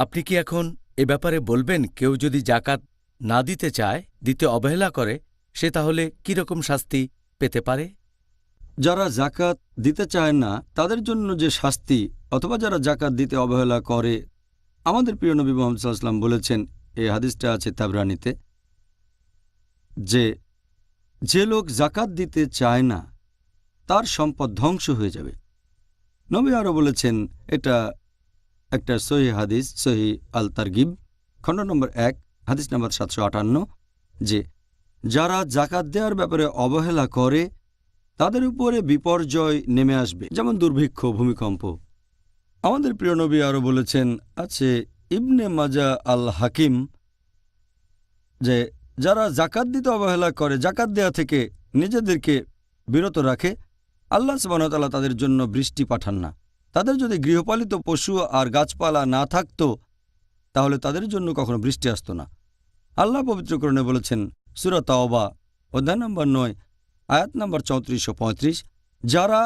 আপনি কি এখন এ ব্যাপারে বলবেন কেউ যদি জাকাত না দিতে চায়, দিতে অবহেলা করে, সে তাহলে কিরকম শাস্তি পেতে পারে? যারা জাকাত দিতে চায় না তাদের জন্য যে শাস্তি, অথবা যারা জাকাত দিতে অবহেলা করে, আমাদের প্রিয় নবী মুহাম্মদ সাল্লাল্লাহু আলাইহি ওয়াসাল্লাম বলেছেন, এই হাদিসটা আছে তাবরানীতে, যে লোক জাকাত দিতে চায় না তার সম্পদ ধ্বংস হয়ে যাবে। নবী আরও বলেছেন, এটা একটা সহিহ হাদিস, সহিহ আল তারগিব, খণ্ড নম্বর 1, হাদিস নম্বর 758, যে যারা জাকাত দেওয়ার ব্যাপারে অবহেলা করে তাদের উপরে বিপর্যয় নেমে আসবে, যেমন দুর্ভিক্ষ, ভূমিকম্প। আমাদের প্রিয় নবী আরও বলেছেন, আছে ইবনে মাজা আল হাকিম, যে যারা জাকাত দিতে অবহেলা করে, জাকাত দেয়া থেকে নিজেদেরকে বিরত রাখে, আল্লাহ সুবহানাহু ওয়া তাআলা তাদের জন্য বৃষ্টি পাঠান না। তাদের যদি গৃহপালিত পশু আর গাছপালা না থাকত তাহলে তাদের জন্য কখনো বৃষ্টি আসতো না। আল্লাহ পবিত্র কোরআনে বলেছেন, সূরা তাওবা অধ্যায় নম্বর 9, আয়াত নম্বর 34 ও 35, যারা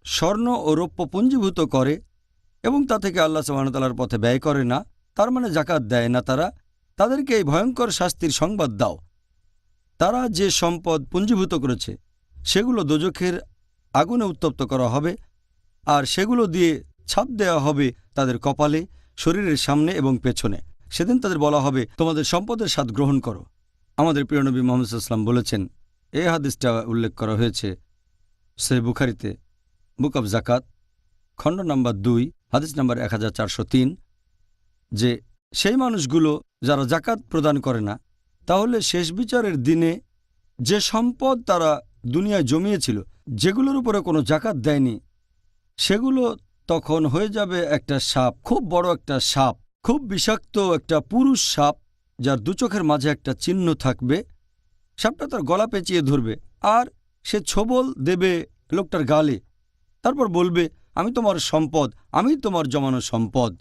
স্বর্ণ ও রৌপ্য পুঞ্জীভূত করে এবং তা থেকে আল্লাহ সুবহানাহু ওয়া তাআলার পথে ব্যয় করে না, তার মানে জাকাত দেয় না, তাদেরকে এই ভয়ঙ্কর শাস্তির সংবাদ দাও। তারা যে সম্পদ পুঞ্জীভূত করেছে সেগুলো দোজখের আগুনে উত্তপ্ত করা হবে, আর সেগুলো দিয়ে ছাপ দেওয়া হবে তাদের কপালে, শরীরের সামনে এবং পেছনে। সেদিন তাদের বলা হবে, তোমাদের সম্পদের স্বাদ গ্রহণ করো। আমাদের প্রিয় নবী মুহাম্মদ সাল্লাল্লাহু আলাইহি ওয়াসাল্লাম বলেছেন, এই হাদিসটা উল্লেখ করা হয়েছে সহিহ বুখারীতে, বুক অব জাকাত, খণ্ড নম্বর 2, হাদিস নম্বর 1403, যে সেই মানুষগুলো যারা জাকাত প্রদান করে না, তাহলে শেষ বিচারের দিনে যে সম্পদ তারা দুনিয়ায় জমিয়েছিল, যেগুলোর উপরে কোনো জাকাত দেয়নি, সেগুলো তখন হয়ে যাবে একটা সাপ, খুব বড় একটা সাপ, খুব বিষাক্ত একটা পুরুষ সাপ, যার দু চোখের মাঝে একটা চিহ্ন থাকবে। সাপটা তার গলা পেঁচিয়ে ধরবে আর সে ছোবল দেবে লোকটার গালে, তারপর বলবে, আমি তোমার সম্পদ, আমি তোমার জমানো সম্পদ।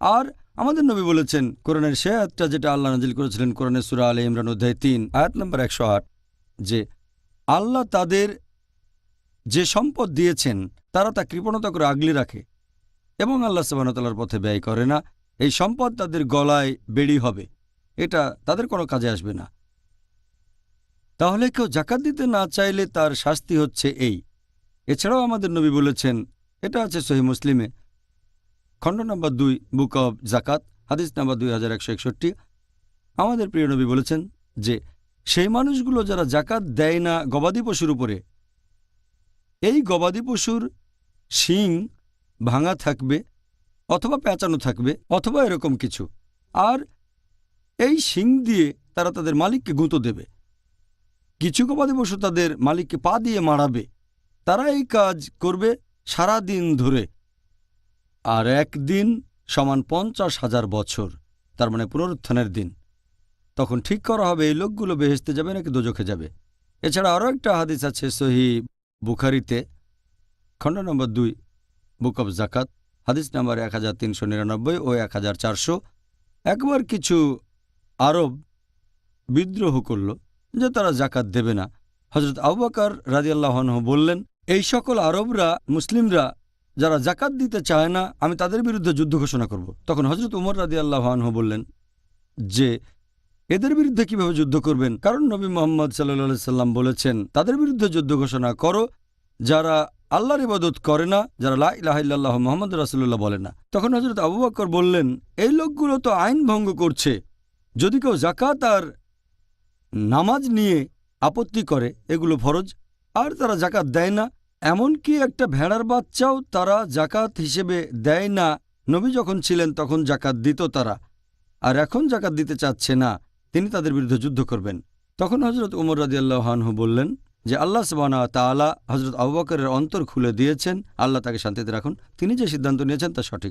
আর আমাদের নবী বলেছেন, কোরআনের সে আয়াতটা যেটা আল্লাহ নাজিল করেছিলেন কোরআনের সূরা আলে ইমরান অধ্যায় 3, আয়াত নম্বর 108, যে আল্লাহ তাদের যে সম্পদ দিয়েছেন তারা তা কৃপণতা করে আগলে রাখে এবং আল্লাহ সুবহানাহু ওয়া তাআলার পথে ব্যয় করে না। এই সম্পদ তাদের গলায় বেড়ি হবে, এটা তাদের কোনো কাজে আসবে না। তাহলে কেউ জাকাত দিতে না চাইলে তার শাস্তি হচ্ছে এই। এছাড়াও আমাদের নবী বলেছেন, এটা আছে সহিহ মুসলিমে, খণ্ড নম্বর 2, বুক অব জাকাত, হাদিস নম্বর 2161, আমাদের প্রিয় নবী বলেছেন যে সেই মানুষগুলো যারা জাকাত দেয় না গবাদি পশুর উপরে, এই গবাদি পশুর শিং ভাঙা থাকবে অথবা পেঁচানো থাকবে অথবা এরকম কিছু, আর এই শিং দিয়ে তারা তাদের মালিককে গুঁতো দেবে। কিছু গবাদি পশু তাদের মালিককে পা দিয়ে মারাবে। তারা এই কাজ করবে সারা দিন ধরে, আর একদিন সমান 50,000 বছর, তার মানে পুনরুত্থানের দিন। তখন ঠিক করা হবে এই লোকগুলো বেহেশতে যাবে নাকি দোজখে যাবে। এছাড়া আরও একটা হাদিস আছে সহিহ বুখারীতে, খণ্ড নম্বর 2, বুক অব জাকাত, হাদিস নম্বর 1399 ও 1400। একবার কিছু আরব বিদ্রোহ করল যে তারা জাকাত দেবে না। হযরত আবু বকর রাদিয়াল্লাহু আনহু বললেন, এই সকল আরবরা, মুসলিমরা যারা জাকাত দিতে চায় না, আমি তাদের বিরুদ্ধে যুদ্ধ ঘোষণা করব। তখন হযরত উমর রাদিয়াল্লাহু আনহু বললেন যে এদের বিরুদ্ধে কিভাবে যুদ্ধ করবেন, কারণ নবী মুহাম্মদ সাল্লাল্লাহু আলাইহি সাল্লাম বলেছেন, তাদের বিরুদ্ধে যুদ্ধ ঘোষণা করো যারা আল্লাহর ইবাদত করে না, যারা লা ইলাহা ইল্লাল্লাহু মুহাম্মাদুর রাসূলুল্লাহ বলে না। তখন হযরত আবু বকর বললেন, এই লোকগুলো তো আইন ভঙ্গ করছে। যদি কেউ জাকাত আর নামাজ নিয়ে আপত্তি করে, এগুলো ফরজ, আর তারা জাকাত দেয় না, এমনকি একটা ভেড়ার বাচ্চাও তারা জাকাত হিসেবে দেয় না। নবী যখন ছিলেন তখন জাকাত দিত তারা, আর এখন জাকাত দিতে চাচ্ছে না, তিনি তাদের বিরুদ্ধে যুদ্ধ করবেন। তখন হযরত উমর রাদিয়াল্লাহু আনহু বললেন যে আল্লাহ সুবহানাহু ওয়া তাআলা হযরত আবু বকরের অন্তর খুলে দিয়েছেন, আল্লাহ তাকে শান্তিতে রাখুন, তিনি যে সিদ্ধান্ত নিয়েছেন তা সঠিক।